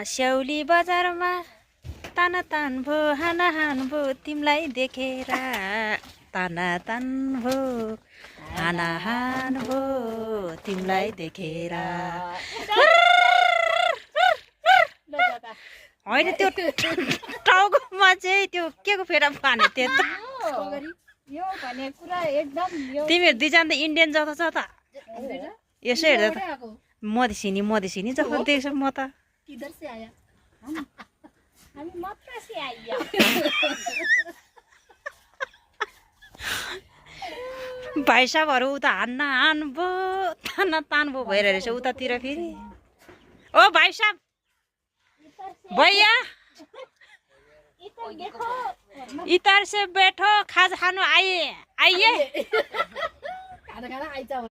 स्याउली बजारमा तान तान भो हाना हान भो तिमीलाई देखेर ताना तान भो हाना हान भो तिमीलाई देखेर होइन त्यो टाउकोमा चाहिँ त्यो के को फेरा पाने त्यो त तिमीहरू दुईजना त इन्डियन जस्तो छ त यसो हेर्दा त मधेसिनी जस्तो देख्छ म त भाइ साहबहरू उता हान भो तान तान भो भइरहेछ उतातिर फेरि ओ भाइ साहब भैया इधर से बैठो खाजा खानु आइए